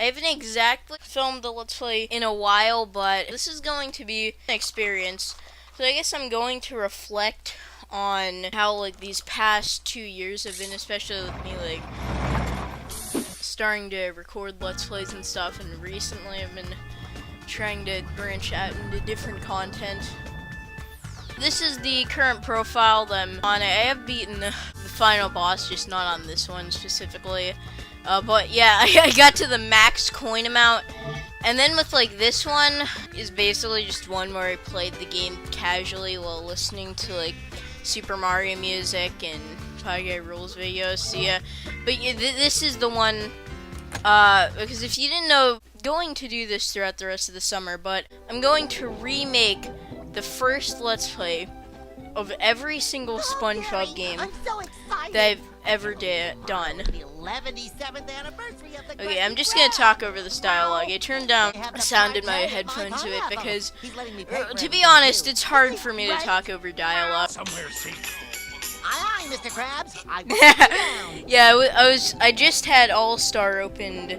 haven't exactly filmed a Let's Play in a while, but this is going to be an experience. So I guess I'm going to reflect on how, like, these past 2 years have been, especially with me, like, starting to record Let's Plays and stuff, and recently I've been trying to branch out into different content. This is the current profile that I'm on. I have beaten the final boss, just not on this one specifically. But yeah, I got to the max coin amount. And then with like this one is basically just one where I played the game casually while listening to like Super Mario music and Pie Rules videos. So yeah, but yeah, this is the one, because if you didn't know, I'm going to do this throughout the rest of the summer, but I'm going to remake the first Let's Play of every single SpongeBob game that I've ever done. Okay, I'm just gonna talk over this dialogue. I turned down the sound in my headphones to it because, to be honest, it's hard for me to talk over dialogue. Mr. Krabs. Yeah, I just had All-Star opened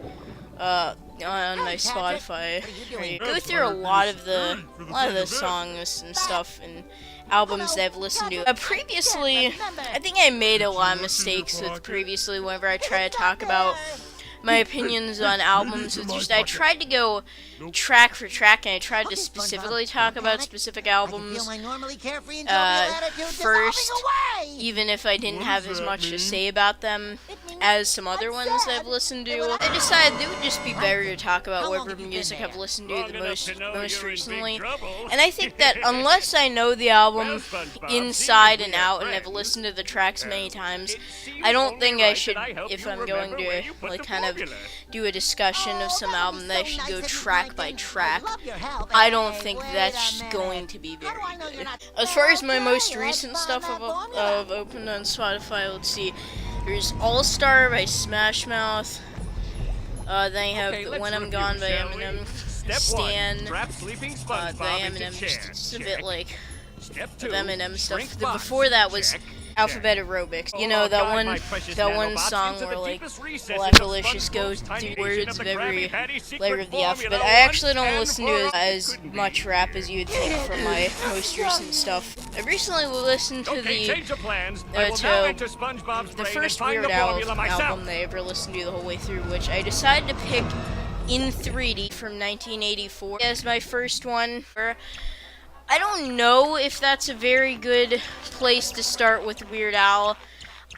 on my Spotify. I go through a lot of the songs and stuff and albums that I've listened to. Previously, I think I made a lot of mistakes with previously whenever I try to talk about my opinions on albums. It's just I tried to go track for track, and I tried to specifically talk about specific albums first, even if I didn't have as much to say about them as some other ones that I've listened to. I decided it would just be better to talk about whatever music I've listened to the most recently. And I think that unless I know the album inside and out and I've listened to the tracks many times, I don't think I should, if I'm going to like kind of do a discussion of some album, that I should go track by track. I don't think that's going to be very good. As far as my most recent stuff I've opened on Spotify, let's see. There's All-Star by Smash Mouth. Then you have When I'm Gone by Eminem. Stan. The Eminem, just a bit like of Eminem stuff. Before that was Alphabet Aerobics. You know, that one song where like Blackalicious goes through words of every letter of the alphabet. I actually don't listen to as much rap as you'd think from my most recent stuff. I recently listened to the first Weird Al album that I ever listened to the whole way through, which I decided to pick In 3D from 1984 as my first one. I don't know if that's a very good place to start with Weird Al.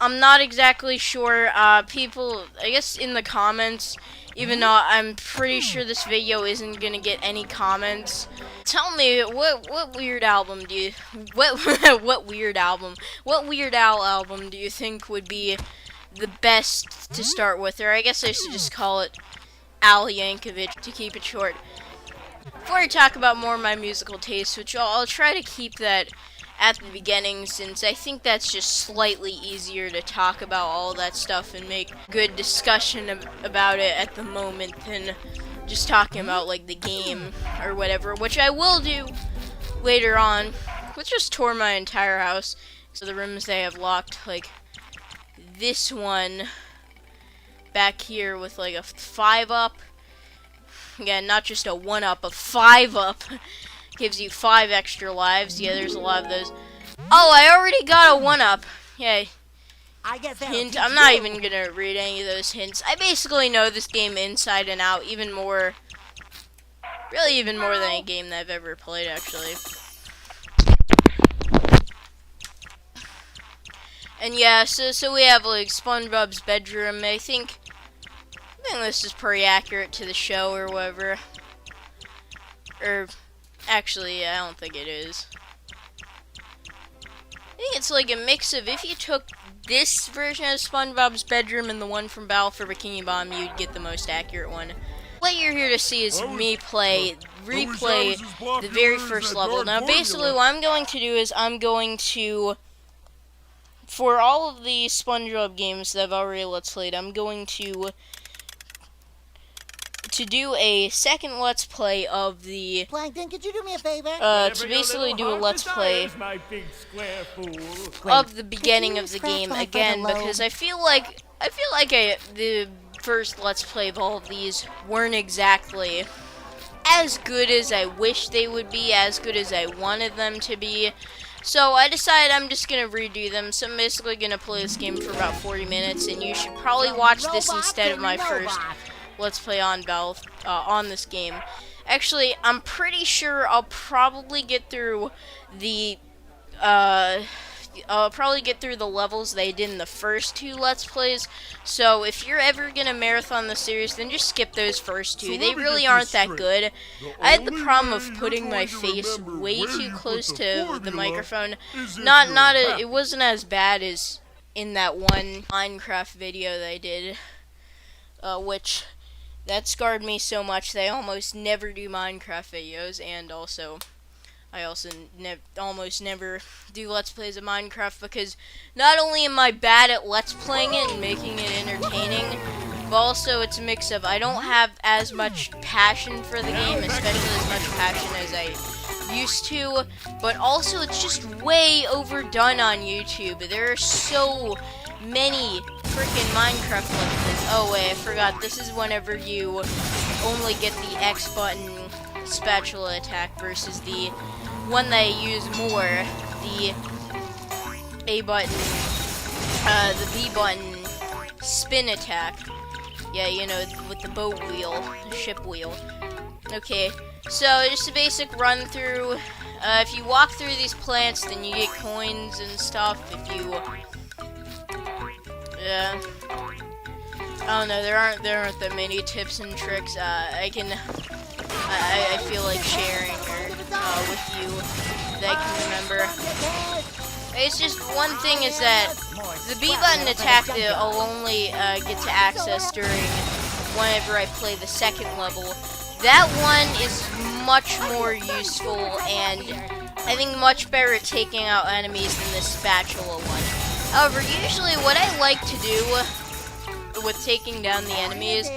I'm not exactly sure. People, I guess in the comments, even though I'm pretty sure this video isn't gonna get any comments, tell me what Weird Al album do you think would be the best to start with? Or I guess I should just call it Al Yankovic to keep it short. Before I talk about more of my musical tastes, which I'll try to keep that at the beginning, since I think that's just slightly easier to talk about all that stuff and make good discussion about it at the moment than just talking about like the game or whatever, which I will do later on. Let's just tour my entire house. So the rooms they have locked, like this one back here with like a 5-up. Again, not just a 1-up, a 5-up. Gives you 5 extra lives. Yeah, there's a lot of those. Oh, I already got a 1-up. Yeah. Hint, I'm not even gonna read any of those hints. I basically know this game inside and out, even more than any game that I've ever played, actually. And yeah, so we have like SpongeBob's bedroom. I think this is pretty accurate to the show or whatever. Or, actually, I don't think it is. I think it's like a mix of, if you took this version of SpongeBob's bedroom and the one from Battle for Bikini Bottom, you'd get the most accurate one. What you're here to see is me replay the very first level. Now, basically, what I'm going to do is for all of the SpongeBob games that I've already Let's Played, I'm going to do a second Let's Play of the Plankton, could you do me a favor? To basically do a Let's Play of the beginning of the game again, because I feel like the first Let's Play of all of these weren't exactly as good as I wish they would be, as good as I wanted them to be. So I decided I'm just going to redo them. So I'm basically going to play this game for about 40 minutes, and you should probably watch this instead of my first Let's Play on this game. Actually, I'm pretty sure I'll probably get through the levels they did in the first 2 Let's Plays. So if you're ever gonna marathon the series, then just skip those first 2. They really aren't that good. I had the problem of putting my face way too close to the microphone. It wasn't as bad as in that one Minecraft video they did, which that scarred me so much that I almost never do Minecraft videos, and I also almost never do Let's Plays of Minecraft, because not only am I bad at Let's Playing it and making it entertaining, but also it's a mix of I don't have as much passion for the game, especially as much passion as I used to, but also it's just way overdone on YouTube. There are so many freaking Minecraft Let's Plays. Oh wait, I forgot, this is whenever you only get the X button spatula attack versus the one that I use more, the A button, the B button spin attack. Yeah, you know, with the boat wheel, the ship wheel. Okay, so just a basic run through. If you walk through these plants, then you get coins and stuff. If you, I don't know, there aren't that many tips and tricks. I feel like sharing with you that I can remember. It's just one thing is that the B button attack that I'll only get to access during whenever I play the second level. That one is much more useful and I think much better at taking out enemies than the spatula one. However, usually what I like to do with taking down the enemies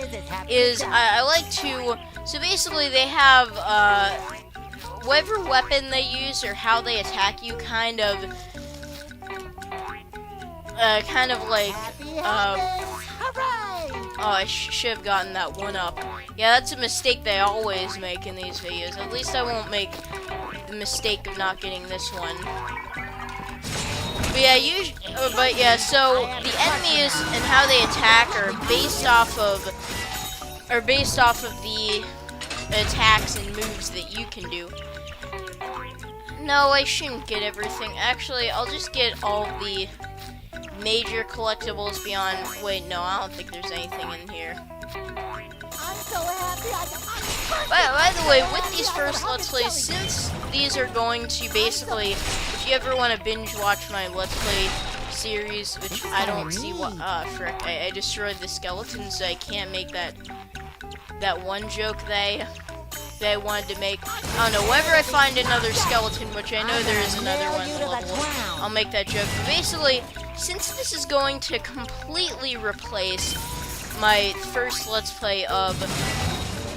is I like to, so basically they have whatever weapon they use or how they attack you kind of like oh, I should have gotten that one up. Yeah, that's a mistake they always make in these videos. At least I won't make the mistake of not getting this one. But yeah, so the enemies and how they attack are based off of the attacks and moves that you can do. No, I shouldn't get everything. Actually, I'll just get all the major collectibles beyond. Wait, no, I don't think there's anything in here. I'm so happy By the way, with these first Let's Plays, since these are going to basically, if you ever want to binge watch my Let's Play series, which I don't see what, frick, I destroyed the skeleton, so I can't make that one joke that I wanted to make. I don't know, whenever I find another skeleton, which I know there is another one in the level, I'll make that joke. But basically, since this is going to completely replace my first Let's Play of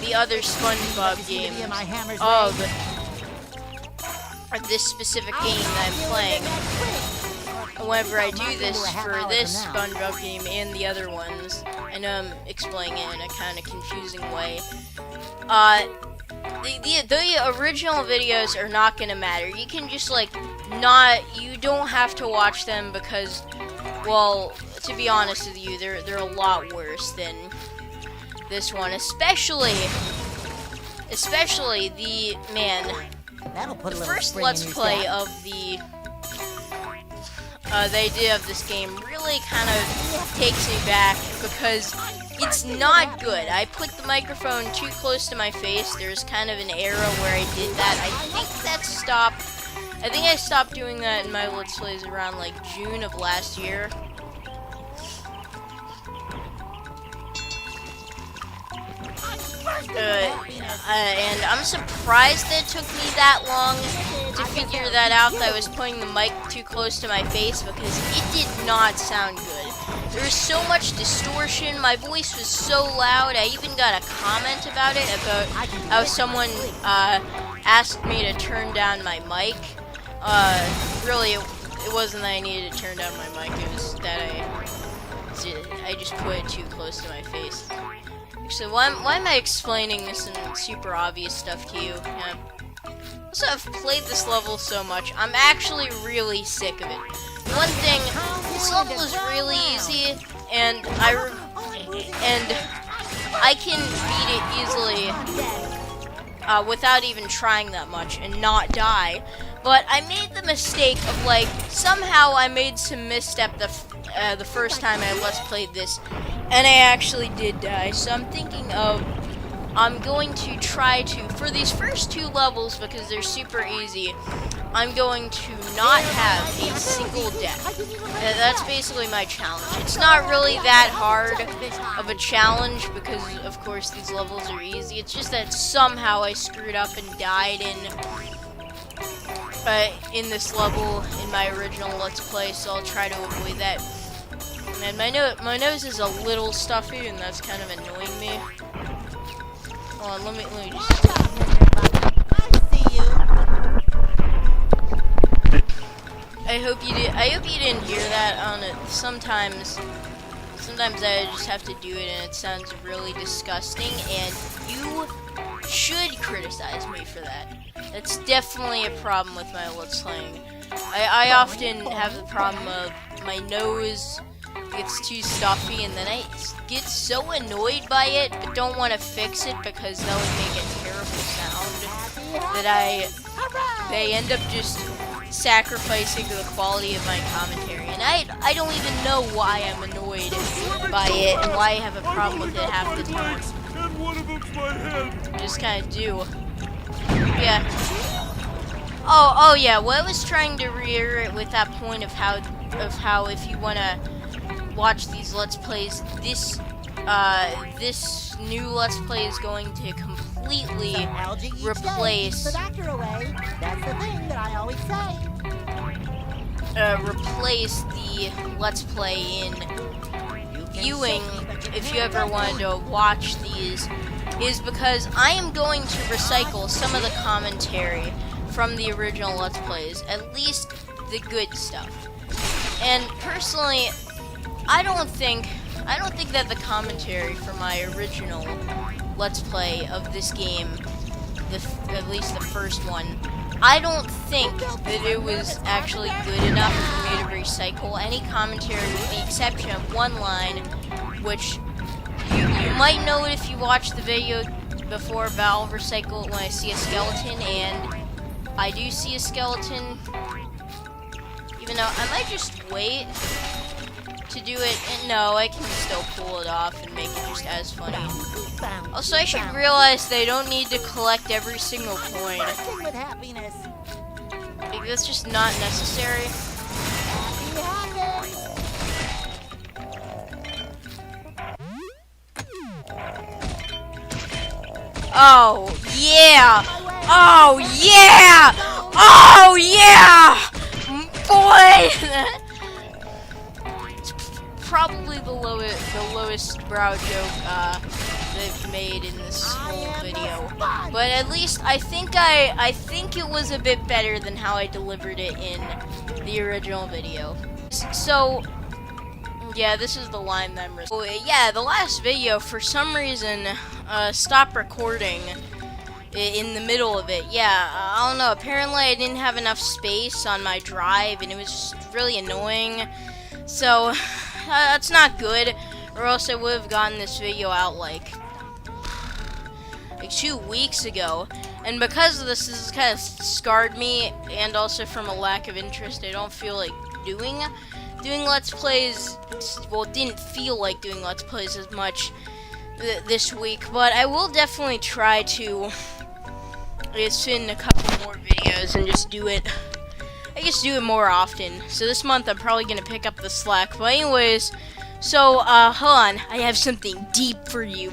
the other SpongeBob games, of this specific game that I'm playing, whenever I do this for this SpongeBob game and the other ones, I know I'm explaining it in a kind of confusing way, the original videos are not gonna matter. You can just you don't have to watch them because, well, to be honest with you, they're a lot worse than this one, especially the first Let's Play of the they did of this game really kind of takes me back because it's not good. I put the microphone too close to my face. There's kind of an era where I did that. I think I stopped doing that in my Let's Plays around like June of last year. And I'm surprised that it took me that long to figure that out, that I was putting the mic too close to my face, because it did not sound good. There was so much distortion, my voice was so loud. I even got a comment about it, about how someone asked me to turn down my mic. Really, it wasn't that I needed to turn down my mic, it was that I just put it too close to my face. Actually, why am I explaining this in super obvious stuff to you? Yeah. Also, I've played this level so much, I'm actually really sick of it. One thing, this level is really easy, and I can beat it easily without even trying that much and not die. But I made the mistake of, like, somehow I made some misstep the first time I Let's Played this, and I actually did die. So I'm thinking of, I'm going to try to, for these first 2 levels, because they're super easy, I'm going to not have a single death. That's basically my challenge. It's not really that hard of a challenge, because of course these levels are easy. It's just that somehow I screwed up and died in this level in my original Let's Play, so I'll try to avoid that. And my nose is a little stuffy, and that's kind of annoying me. Hold on, let me just. I see you. I hope you didn't hear that on it. Sometimes I just have to do it, and it sounds really disgusting, and you should criticize me for that. That's definitely a problem with my Let's Playing. I often have the problem of my nose gets too stuffy, and then I get so annoyed by it, but don't want to fix it because that would make a terrible sound that they end up just sacrificing the quality of my commentary. And I don't even know why I'm annoyed by it and why I have a problem with it half the time. I just kind of do. Yeah. Oh yeah. Well, I was trying to reiterate with that point of how if you want to watch these Let's Plays, this new Let's Play is going to completely replace replace the Let's Play in viewing, if you ever wanted to watch these, is because I am going to recycle some of the commentary from the original Let's Plays, at least the good stuff. And personally, I don't think that the commentary for my original Let's Play of this game, at least the first one, I don't think that it was actually good enough for me to recycle any commentary with the exception of one line, which you might know it if you watched the video before about I'll recycle when I see a skeleton, and I do see a skeleton, even though I might just wait to do it, and no, I can still pull it off and make it just as funny. Also, I should realize they don't need to collect every single coin. Like, that's just not necessary. Oh, yeah! Oh, yeah! Oh, yeah! Boy! Probably the lowest brow joke they've made in this whole video, but at least I think it was a bit better than how I delivered it in the original video. So yeah, this is the line that I'm yeah, the last video for some reason stopped recording in the middle of it. Yeah, I don't know, apparently I didn't have enough space on my drive, and it was just really annoying. So that's not good, or else I would have gotten this video out like 2 weeks ago. And because of this has kind of scarred me, and also from a lack of interest, I don't feel like doing Let's Plays. Well, didn't feel like doing Let's Plays as much this week, but I will definitely try to spin a couple more videos and just do it. I guess do it more often. So this month I'm probably gonna pick up the slack. But anyways, so hold on, I have something deep for you.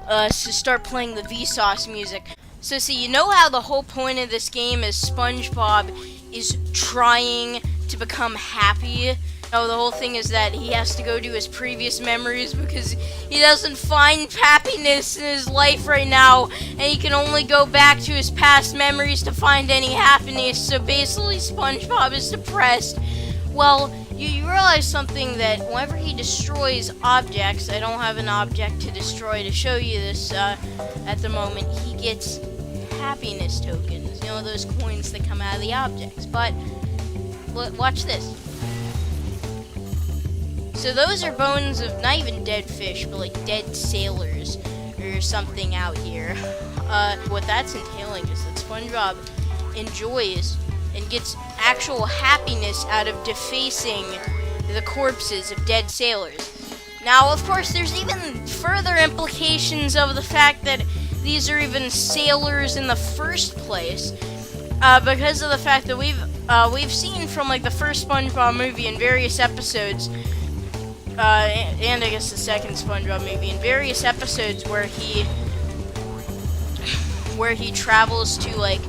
So start playing the Vsauce music. So see, you know how the whole point of this game is SpongeBob is trying to become happy? No, the whole thing is that he has to go to his previous memories because he doesn't find happiness in his life right now, and he can only go back to his past memories to find any happiness. So basically, SpongeBob is depressed. Well, you realize something, that whenever he destroys objects, I don't have an object to destroy to show you this at the moment, he gets happiness tokens, you know, those coins that come out of the objects. But watch this. So those are bones of not even dead fish, but like dead sailors or something out here. What that's entailing is that SpongeBob enjoys and gets actual happiness out of defacing the corpses of dead sailors. Now, of course, there's even further implications of the fact that these are even sailors in the first place, because of the fact that we've seen from like the first SpongeBob movie in various episodes, and I guess the second SpongeBob movie in various episodes where he travels to like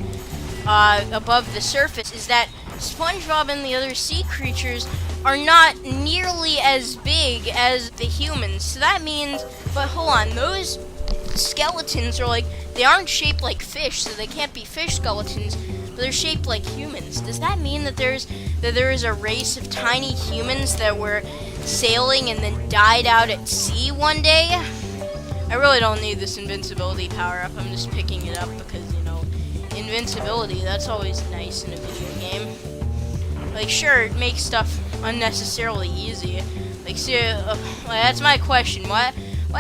above the surface, is that SpongeBob and the other sea creatures are not nearly as big as the humans. So that means, but hold on, those skeletons are like, they aren't shaped like fish, so they can't be fish skeletons, but they're shaped like humans. Does that mean that there is a race of tiny humans that were sailing and then died out at sea one day? I really don't need this invincibility power-up. I'm just picking it up because, you know, invincibility, that's always nice in a video game. Like, sure, it makes stuff unnecessarily easy. Like, see, that's my question. Why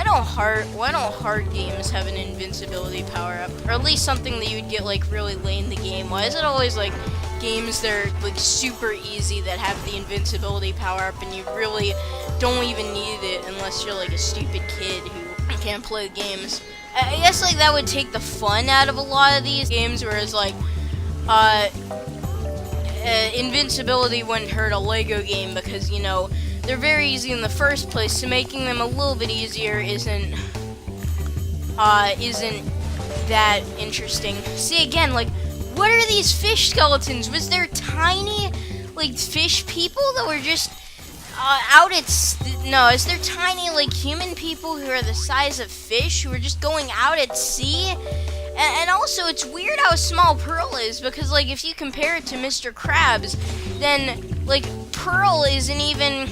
don't hard games have an invincibility power-up? Or at least something that you'd get, like, really late in the game. Why is it always, like, games that are, like, super easy that have the invincibility power-up and you really don't even need it unless you're, like, a stupid kid who can't play the games? I guess, like, that would take the fun out of a lot of these games, whereas, like, invincibility wouldn't hurt a Lego game because, you know, they're very easy in the first place, so making them a little bit easier isn't that interesting. See, again, like, what are these fish skeletons? Was there tiny, like, fish people that were just out at no, is there tiny, like, human people who are the size of fish who are just going out at sea? And also, it's weird how small Pearl is, because, like, if you compare it to Mr. Krabs, then, like, Pearl isn't even,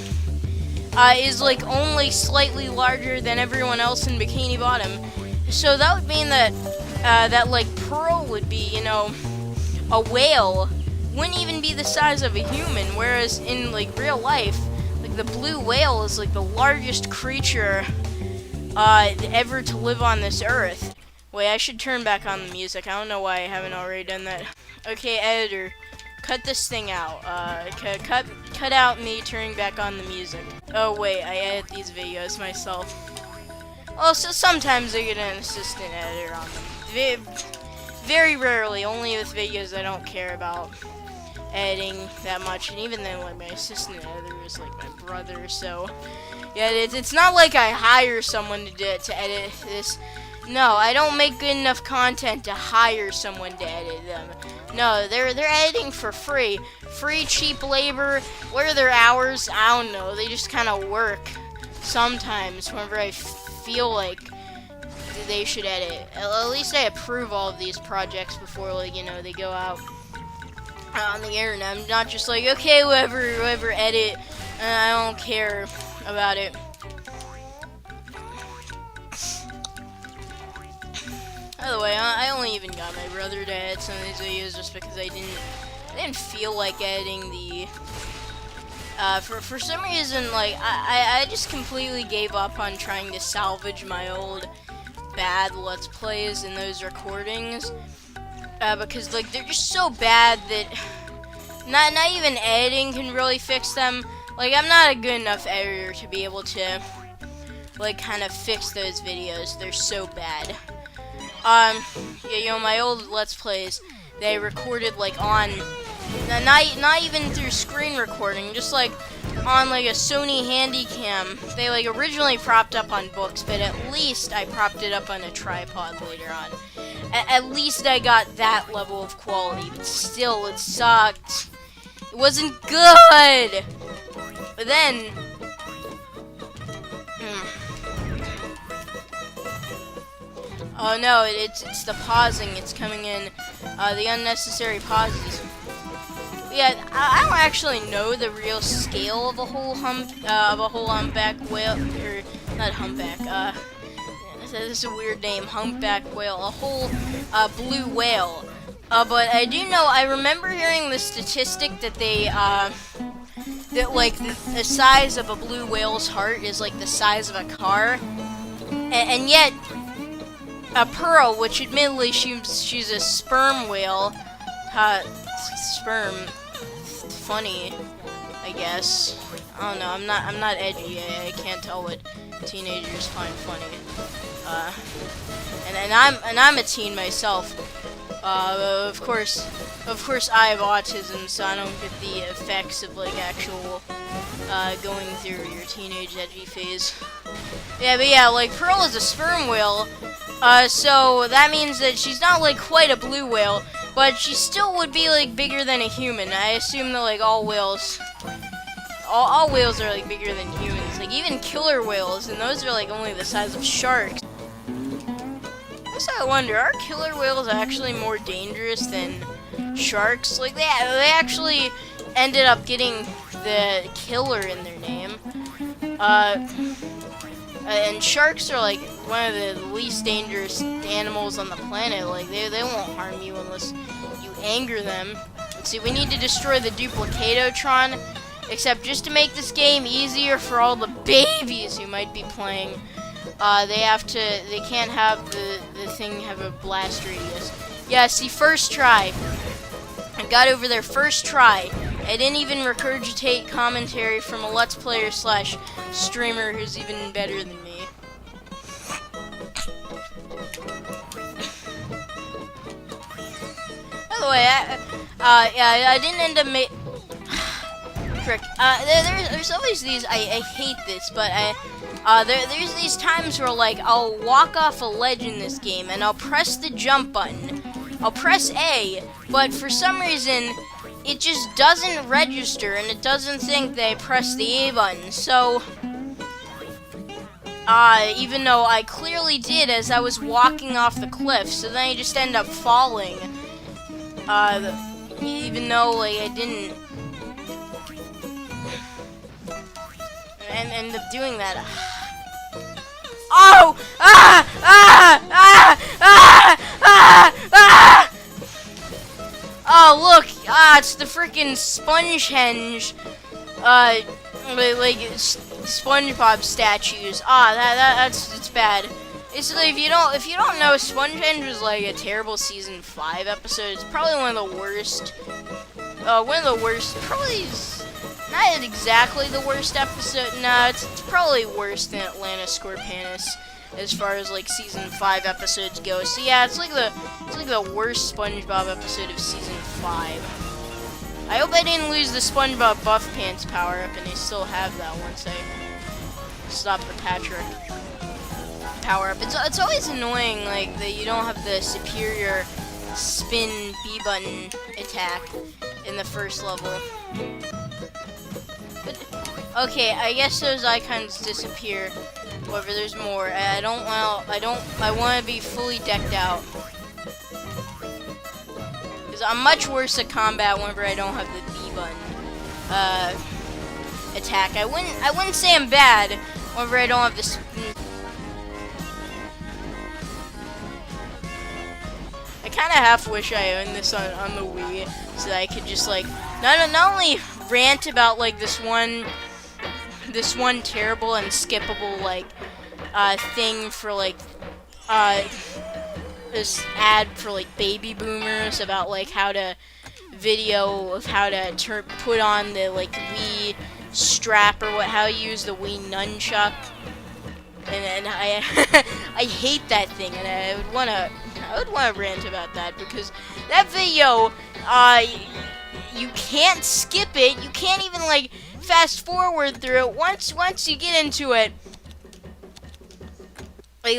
is, like, only slightly larger than everyone else in Bikini Bottom. So that would mean that, like, Pearl would be, you know, a whale, wouldn't even be the size of a human, whereas in, like, real life, like, the blue whale is, like, the largest creature, ever to live on this earth. Wait, I should turn back on the music. I don't know why I haven't already done that. Okay, editor, cut this thing out. Cut out me turning back on the music. Oh wait, I edit these videos myself. Also, sometimes I get an assistant editor on them. Very rarely, only with videos I don't care about editing that much. And even then, like, my assistant editor is like my brother, so yeah, it's not like I hire someone to edit this. No, I don't make good enough content to hire someone to edit them. No, they're editing for free. Free, cheap labor. What are their hours? I don't know. They just kind of work sometimes whenever I feel like they should edit. At least I approve all of these projects before, like, you know, they go out on the internet. I'm not just like, okay, whoever edit, I don't care about it. By the way, I only even got my brother to edit some of these videos just because I didn't feel like editing the, for some reason, like, I just completely gave up on trying to salvage my old bad Let's Plays in those recordings, because, like, they're just so bad that not even editing can really fix them. Like, I'm not a good enough editor to be able to, like, kind of fix those videos. They're so bad. Yeah, you know, my old Let's Plays, they recorded, like, on, not even through screen recording, just, like, on, like, a Sony Handycam. They, like, originally propped up on books, but at least I propped it up on a tripod later on. At least I got that level of quality, but still, it sucked. It wasn't good! But then, oh no, it's the pausing, it's coming in, the unnecessary pauses. Yeah, I don't actually know the real scale of a whole humpback whale, or not humpback. This is a weird name, humpback whale, a whole blue whale. But I do know, I remember hearing the statistic that that like the size of a blue whale's heart is like the size of a car, and yet a pearl, which admittedly she's a sperm whale, sperm, funny, I guess. I don't know. I'm not edgy. I can't tell what teenagers find funny. And I'm a teen myself. Of course, I have autism, so I don't get the effects of like actual going through your teenage edgy phase. Yeah, but yeah, like Pearl is a sperm whale, so that means that she's not like quite a blue whale, but she still would be like bigger than a human. I assume that like all whales are like bigger than humans. Like even killer whales, and those are like only the size of sharks. I wonder, are killer whales actually more dangerous than sharks? Like they actually ended up getting the killer in their name. And sharks are like one of the least dangerous animals on the planet. Like they won't harm you unless you anger them. Let's see, we need to destroy the Duplicatotron. Except just to make this game easier for all the babies who might be playing, they can't have the thing have a blast radius. Yeah, see, first try. I got over there first try. I didn't even regurgitate commentary from a Let's Player / streamer who's even better than me. By the way, I didn't end up frick. There's always these, I hate this, but there's these times where, like, I'll walk off a ledge in this game, and I'll press the jump button. I'll press A, but for some reason, it just doesn't register, and it doesn't think that I pressed the A button, so, even though I clearly did as I was walking off the cliff, so then I just end up falling, even though, like, I didn't end up doing that. Oh! Oh, look! It's the freaking Spongehenge, like SpongeBob's statues. It's bad. It's like, if you don't know, Spongehenge was like a terrible season 5 episode. It's probably one of the worst. Probably. Not exactly the worst episode. Nah, it's probably worse than Atlantis Scorpanus as far as like season 5 episodes go. So yeah, it's like the worst SpongeBob episode of season 5. I hope I didn't lose the SpongeBob Buff Pants power up, and I still have that once I stop the Patrick power up. It's always annoying like that you don't have the superior spin B button attack in the first level. Okay, I guess those icons disappear. However, there's more. I want to be fully decked out. Because I'm much worse at combat whenever I don't have the B button attack. I wouldn't say I'm bad whenever I don't have this. I kind of half wish I owned this on the Wii so that I could just like not only rant about like this one terrible and skippable like thing for like this ad for like baby boomers about like how to put on the like Wii strap or how you use the Wii nunchuck, and I I hate that thing, and I would wanna rant about that because that video you can't skip it. You can't even like fast forward through it. Once you get into it, like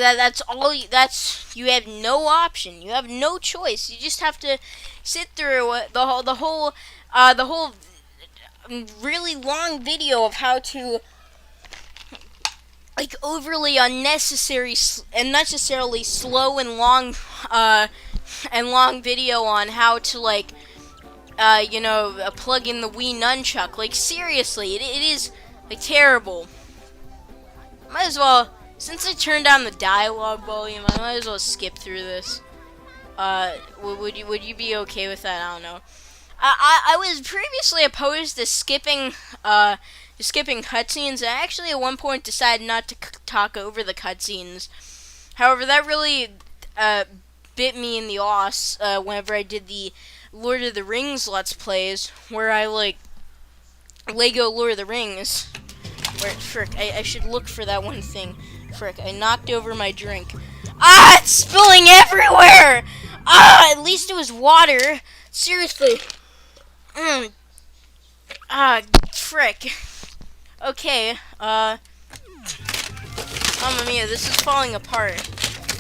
you have no option. You have no choice. You just have to sit through the whole really long video of how to like overly unnecessarily slow and long video on how to like you know, plug in the Wii nunchuck. Like, seriously, it is, like, terrible. Might as well, since I turned down the dialogue volume, I might as well skip through this. Would you be okay with that? I don't know. I was previously opposed to skipping cutscenes. I actually at one point decided not to talk over the cutscenes. However, that really bit me in the ass whenever I did the Lord of the Rings Let's Plays, where I like Lego Lord of the Rings. Where frick, I should look for that one thing. Frick, I knocked over my drink. Ah, it's spilling everywhere! Ah, at least it was water. Seriously. Ah, frick. Okay, Mamma mia, this is falling apart.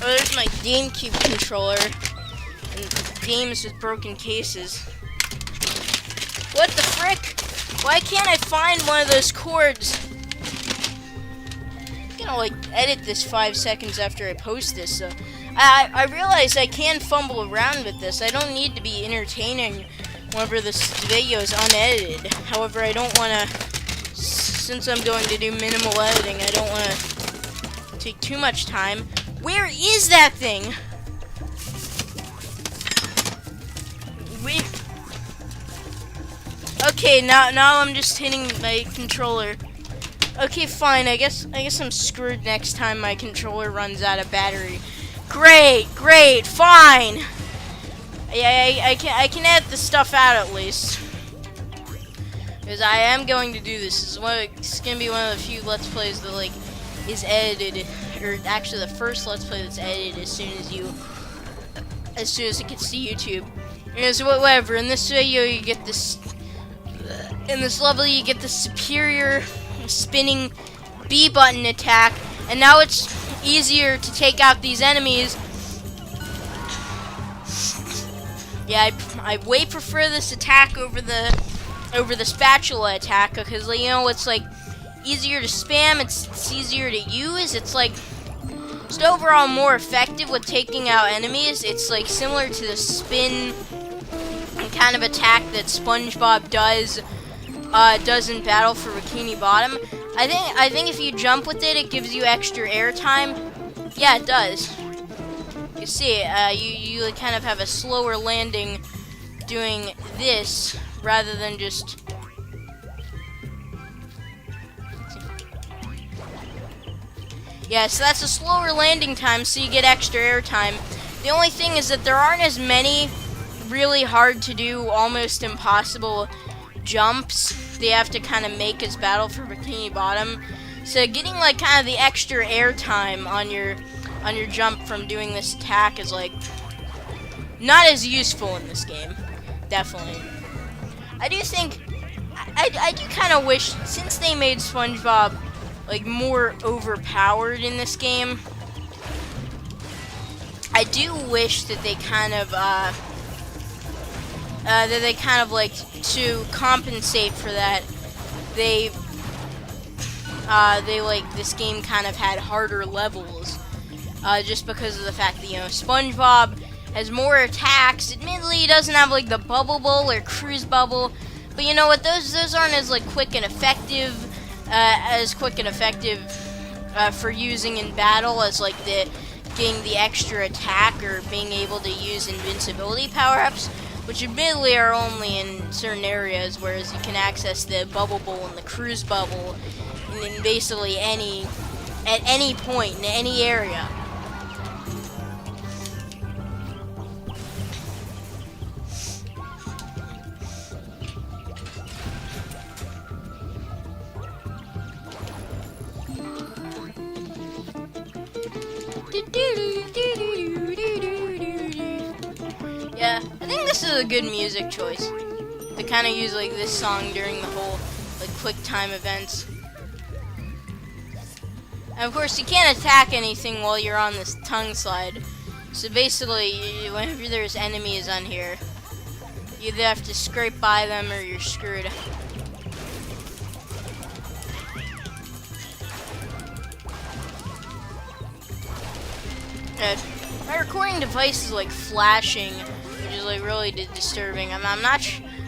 Oh, there's my GameCube controller. And games with broken cases. What the frick? Why can't I find one of those cords? I'm gonna, like, edit this 5 seconds after I post this, so... I realize I can fumble around with this. I don't need to be entertaining whenever this video is unedited. However, I don't want to, since I'm going to do minimal editing, I don't want to take too much time. Where is that thing? Okay, now I'm just hitting my controller. Okay, fine. I guess I'm screwed next time my controller runs out of battery. Great, fine. I can edit the stuff out at least, because I am going to do this. It's gonna be one of the few Let's Plays that like is edited, or actually the first Let's Play that's edited as soon as it gets to YouTube. And so whatever. In this video, you get this. In this level, you get the superior spinning B button attack, and now it's easier to take out these enemies. Yeah, I way prefer this attack over the spatula attack, because, you know, it's like easier to spam, it's easier to use, it's like just overall more effective with taking out enemies. It's like similar to the spin kind of attack that SpongeBob does in Battle for Bikini Bottom. I think if you jump with it, it gives you extra air time. Yeah, it does. You see, you kind of have a slower landing doing this rather than just. Yeah, so that's a slower landing time, so you get extra air time. The only thing is that there aren't as many really hard to do, almost impossible jumps they have to kind of make as Battle for Bikini Bottom. So getting like kind of the extra air time on your jump from doing this attack is like not as useful in this game. Definitely. I do think I do kind of wish, since they made SpongeBob like more overpowered in this game, I do wish that they kind of like, to compensate for that, they like, this game kind of had harder levels, just because of the fact that, you know, SpongeBob has more attacks. Admittedly, he doesn't have like the bubble bowl or cruise bubble, but you know what, those aren't as like quick and effective for using in battle as like getting the extra attack or being able to use invincibility power-ups, which admittedly are only in certain areas, whereas you can access the bubble bowl and the cruise bubble in basically at any point in any area. Yeah, I think this is a good music choice to kind of use like this song during the whole like quick time events. And of course, you can't attack anything while you're on this tongue slide. So basically, whenever there's enemies on here, you either have to scrape by them or you're screwed. My recording device is like flashing, which is like really disturbing. I'm not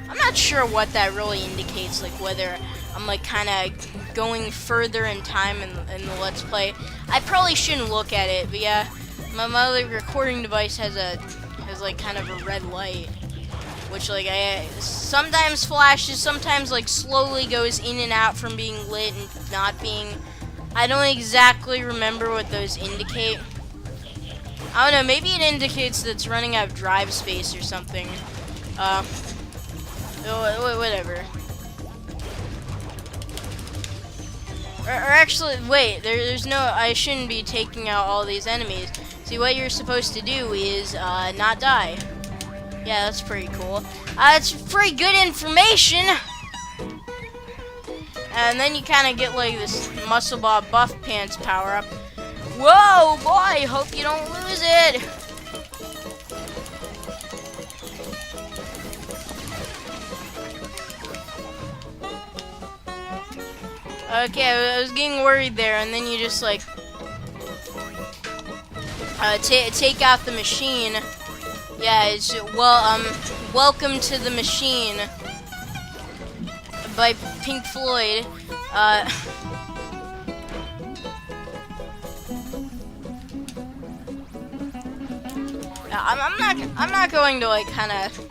I'm not sure what that really indicates, like whether I'm like kind of going further in time in the Let's Play. I probably shouldn't look at it, but yeah, my other recording device has like kind of a red light, which like sometimes flashes, sometimes like slowly goes in and out from being lit and not being. I don't exactly remember what those indicate. I don't know, maybe it indicates that it's running out of drive space or something. Whatever. Or actually, wait, there's no, I shouldn't be taking out all these enemies. See, what you're supposed to do is, not die. Yeah, that's pretty cool. It's pretty good information! And then you kind of get, like, this Muscle Bob Buff Pants power-up. Whoa, boy, hope you don't lose it! Okay, I was getting worried there, and then you just, like, take out the machine. Yeah, it's, well, Welcome to the Machine by Pink Floyd. I'm not going to, like, kind of,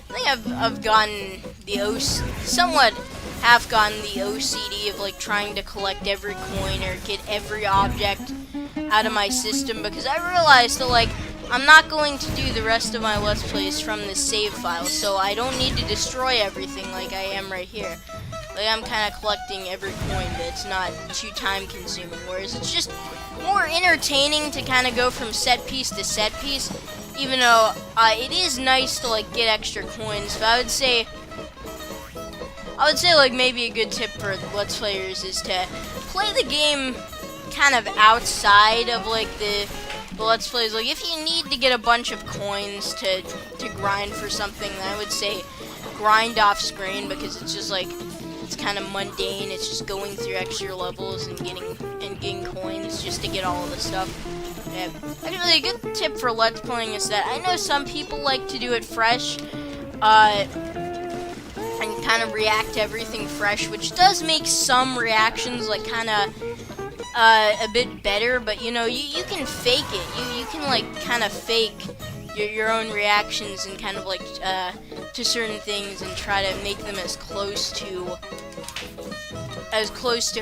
I think I've gotten the somewhat have gotten the OCD of like trying to collect every coin or get every object out of my system, because I realized that like I'm not going to do the rest of my Let's Plays from this save file, so I don't need to destroy everything like I am right here. Like I'm kind of collecting every coin, but it's not too time consuming, whereas it's just more entertaining to kind of go from set piece to set piece, even though it is nice to like get extra coins. But I would say like maybe a good tip for Let's Players is to play the game kind of outside of like the Let's Plays. Like if you need to get a bunch of coins to grind for something, then I would say grind off screen, because it's just like it's kind of mundane. It's just going through extra levels and getting coins just to get all of the stuff. Yeah. Actually, a good tip for Let's Playing is that I know some people like to do it fresh, and kind of react to everything fresh, which does make some reactions like kind of a bit better, but you know, you can fake it. You can like kind of fake your own reactions and kind of like to certain things and try to make them as close to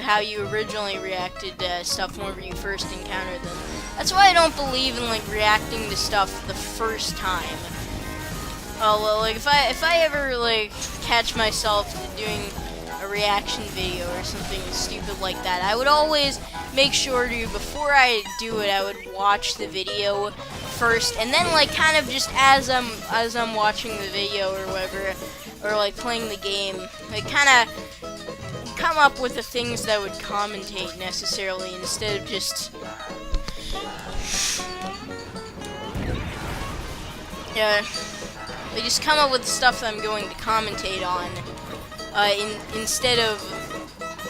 how you originally reacted to stuff whenever you first encountered them. That's why I don't believe in like reacting to stuff the first time. Well, like if I ever like catch myself doing a reaction video or something stupid like that, I would always make sure to, before I do it, I would watch the video first, and then like kind of just as I'm watching the video or whatever, or like playing the game, like kind of come up with the things that would commentate necessarily, instead of just I just come up with stuff that I'm going to commentate on, instead of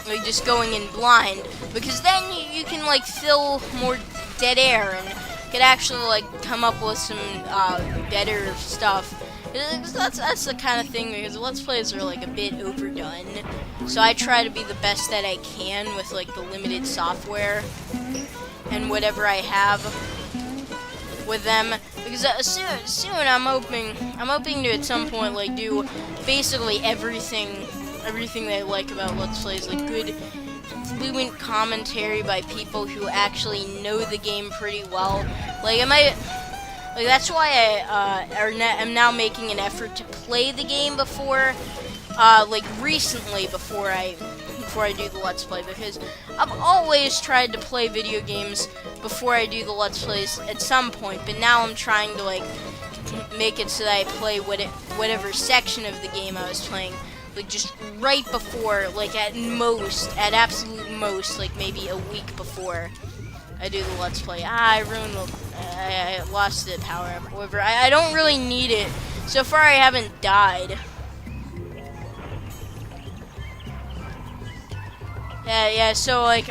like just going in blind, because then you can like fill more dead air and could actually like come up with some better stuff. That's the kind of thing, because Let's Plays are like a bit overdone, so I try to be the best that I can with like the limited software and whatever I have with them, because soon I'm hoping to at some point like do basically everything that I like about Let's Plays, like good fluent commentary by people who actually know the game pretty well. Like that's why I'm now making an effort to play the game before, like recently before I do the Let's Play, because I've always tried to play video games before I do the Let's Plays at some point, but now I'm trying to like make it so that I play whatever section of the game I was playing, like just right before, like at absolute most, like maybe a week before I do the Let's Play. I lost the power up. However, I don't really need it. So far I haven't died. Yeah, so like,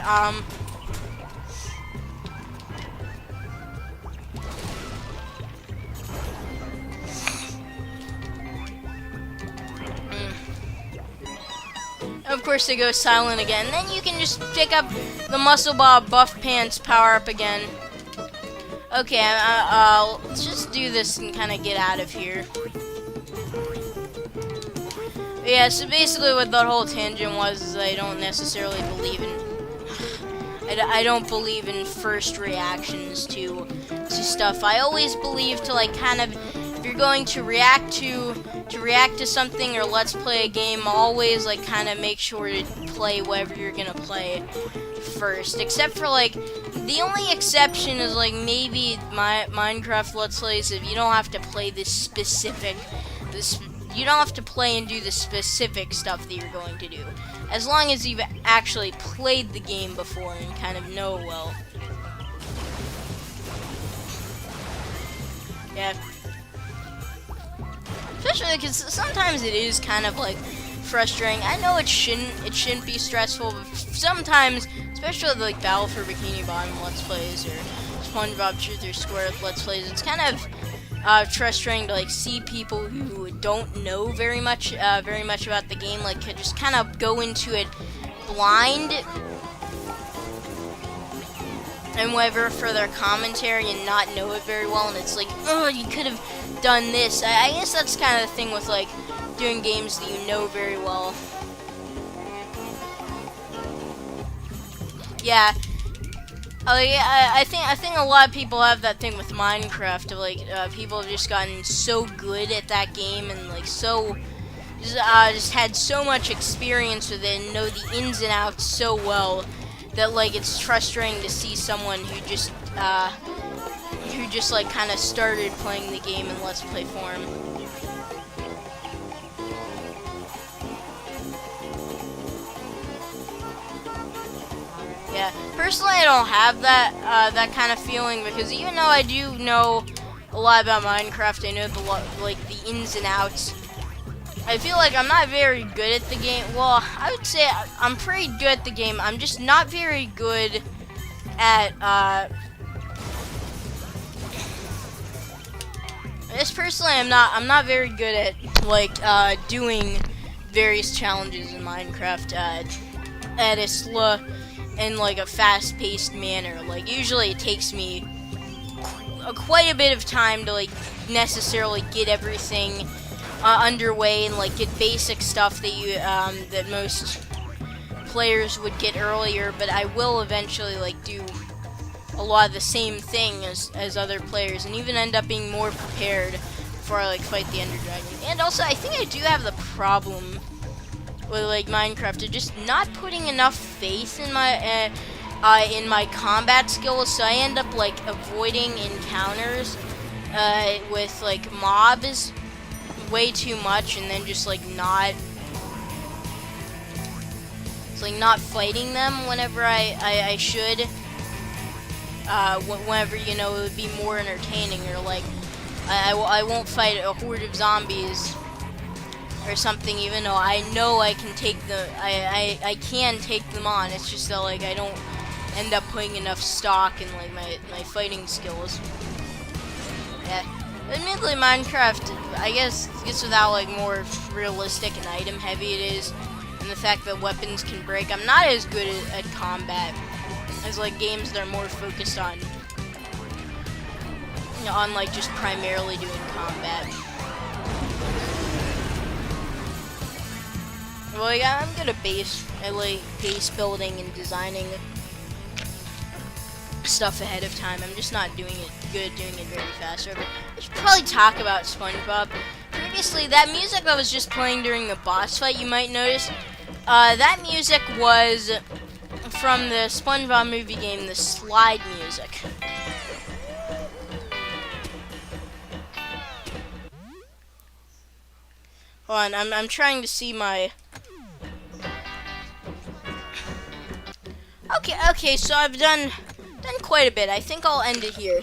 course they go silent again. Then you can just pick up the Muscle Bob Buff Pants power-up again. Okay, let's just do this and kind of get out of here. Yeah, so basically what that whole tangent was is I don't necessarily believe in... I don't believe in first reactions to stuff. I always believe to, like, kind of... If you're going to react to something or let's play a game, always, like, kind of make sure to play whatever you're gonna play first. Except for, like... The only exception is, like, maybe my Minecraft Let's Plays if you don't have to play this specific... You don't have to play and do the specific stuff that you're going to do. As long as you've actually played the game before and kind of know well. Yeah. Especially because sometimes it is kind of like frustrating. I know it shouldn't be stressful, but sometimes, especially like Battle for Bikini Bottom Let's Plays or SpongeBob Truth or Square Let's Plays, it's kind of frustrating to like see people who don't know very much about the game, like just kind of go into it blind and whatever for their commentary and not know it very well, and it's like, oh, you could have done this. I guess that's kind of the thing with like doing games that you know very well. Yeah. I think a lot of people have that thing with Minecraft. Of, like, people have just gotten so good at that game and like just had so much experience with it and know the ins and outs so well that like it's frustrating to see someone who just like kind of started playing the game in Let's Play form. Yeah, personally I don't have that kind of feeling because even though I do know a lot about Minecraft, I know the ins and outs. I feel like I'm not very good at the game. Well, I would say I'm pretty good at the game. I'm just not very good at I guess personally I'm not very good at like doing various challenges in Minecraft at a slow in like a fast-paced manner. Like usually it takes me quite a bit of time to like necessarily get everything underway and like get basic stuff that you that most players would get earlier, but I will eventually like do a lot of the same thing as other players and even end up being more prepared before I like fight the Ender Dragon. And also I think I do have the problem with like Minecraft of just not putting enough faith in my combat skills, so I end up like avoiding encounters with like mobs way too much and then just like not fighting them whenever I should. Whenever, you know, it would be more entertaining, or like I won't fight a horde of zombies or something, even though I know I can take I can take them on. It's just that like I don't end up putting enough stock in like my fighting skills. Yeah. Admittedly, Minecraft, I guess without like more realistic and item heavy it is, and the fact that weapons can break, I'm not as good at combat as like games that are more focused on, you know, on like just primarily doing combat. Well, like, I'm good at base building and designing stuff ahead of time. I'm just not doing it very fast. I should probably talk about SpongeBob. Previously, that music that was just playing during the boss fight, you might notice, that music was from the SpongeBob movie game, the Slide music. Hold on, I'm trying to see my... Okay, so I've done quite a bit. I think I'll end it here.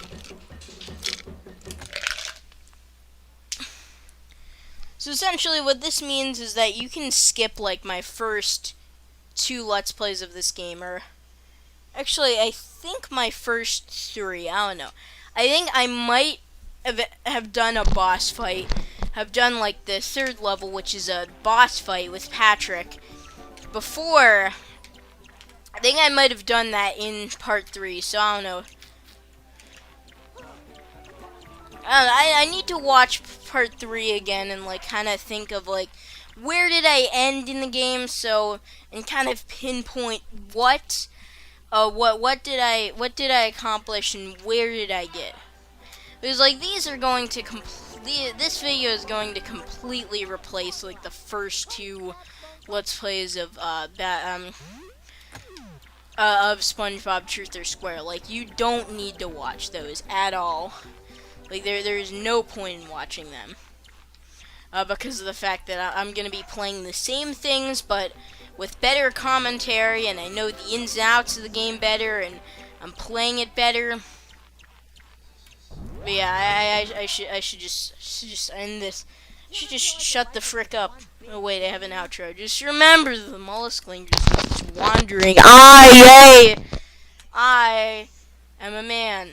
So essentially what this means is that you can skip like my first 2 Let's Plays of this game, or actually I think my first 3, I don't know. I think I might have done a boss fight, have done like the 3rd level, which is a boss fight with Patrick, before, I think I might have done that in part 3, so I don't know. I need to watch part 3 again and like kind of think of like where did I end in the game, so and kind of pinpoint what did I accomplish and where did I get. It was like these are going to this video is going to completely replace like the first 2 Let's Plays of SpongeBob Truth or Square. Like, you don't need to watch those at all. Like, there is no point in watching them. Because of the fact that I'm going to be playing the same things, but with better commentary, and I know the ins and outs of the game better, and I'm playing it better. But yeah, I should just end this. I should just shut the frick up. Oh wait, I have an outro. Just remember the mollusk link just wandering. I am a man.